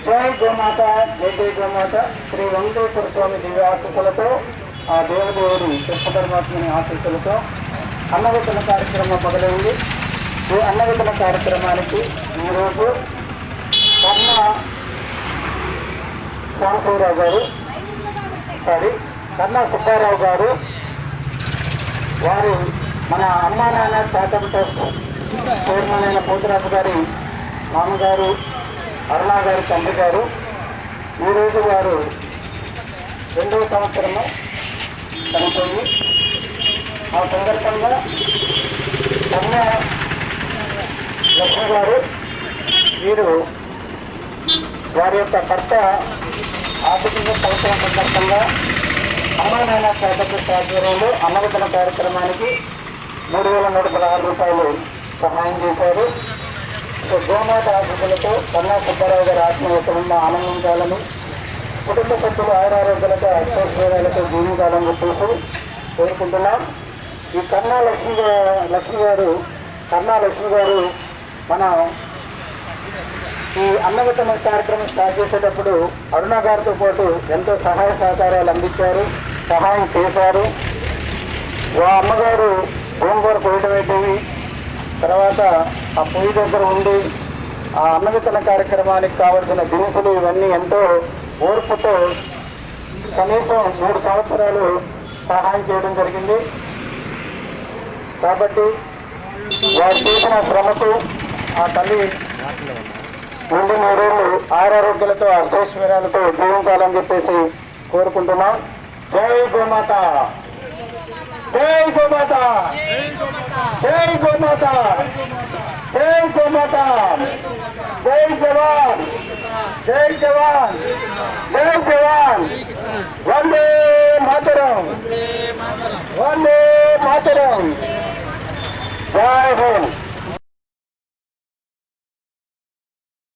జై గోమాత, జై జై గోమాత. శ్రీ వెంకటేశ్వర స్వామి దివ్య ఆశీస్సులతో, ఆ దేవదేవుడి కృష్ణ పరమాత్మని ఆశీస్సులతో అన్నవితరణ కార్యక్రమం మొదలైంది. ఈ అన్నవితరణ కార్యక్రమానికి ఈరోజు కన్నా సుబ్బారావు గారు వారు మన అమ్మా నాన్న చారిటబుల్ ట్రస్ట్ చైర్మన్ అయిన పోతురాజు గారి మామగారు, అరుణా గారి తండ్రి గారు. ఈరోజు వారు 2వ సంవత్సరము చనిపోయి, ఆ సందర్భంగా కన్నా లక్ష్మి గారు వీరు వారి యొక్క భర్త ఆర్థికంగా సంవత్సరం సందర్భంగా అమ్మా నాన్న చారిటబుల్ ఆధ్వర్యంలో అన్నవితరణ కార్యక్రమానికి 3,116 రూపాయలు సహాయం చేశారు. సో గోమాత ఆశీస్సులతో కన్నా సుబ్బారావు గారి ఆత్మీయతలను ఆనందించాలని, కుటుంబ సభ్యులు ఆయురారోగ్యాలతో అష్టోశ్వర్యాలతో జీవించాలని చెప్పేసి కోరుకుంటున్నాం. ఈ కన్నా లక్ష్మి గారు మన ఈ అన్నవితరణ కార్యక్రమం స్టార్ట్ చేసేటప్పుడు అరుణ గారితో పాటు ఎంతో సహాయ సహకారాలు అందించారు, సహాయం చేశారు. ఆ అమ్మగారు గోంగూర పొయ్యటం పెట్టేవి, తర్వాత ఆ పొయ్యి దగ్గర ఉండి ఆ అన్నవితరణ కార్యక్రమానికి కావలసిన దినుసులు ఇవన్నీ ఎంతో ఓర్పుతో కనీసం 3 సంవత్సరాలు సహాయం చేయడం జరిగింది. కాబట్టి వారు చేసిన శ్రమకు ఆ తల్లి ముందు 3 రోజులు ఆయురారోగ్యాలతో అష్టైశ్వర్యాలతో జీవించాలని చెప్పేసి కోరుకుంటున్నాం. జై గోమాత, జై గోమాత, జై గోమాత, జై గోమాత, జై జవాన్, జై జవాన్, జై జవాన్. వందే మాతరం, వందే మాతరం. జై హింద్.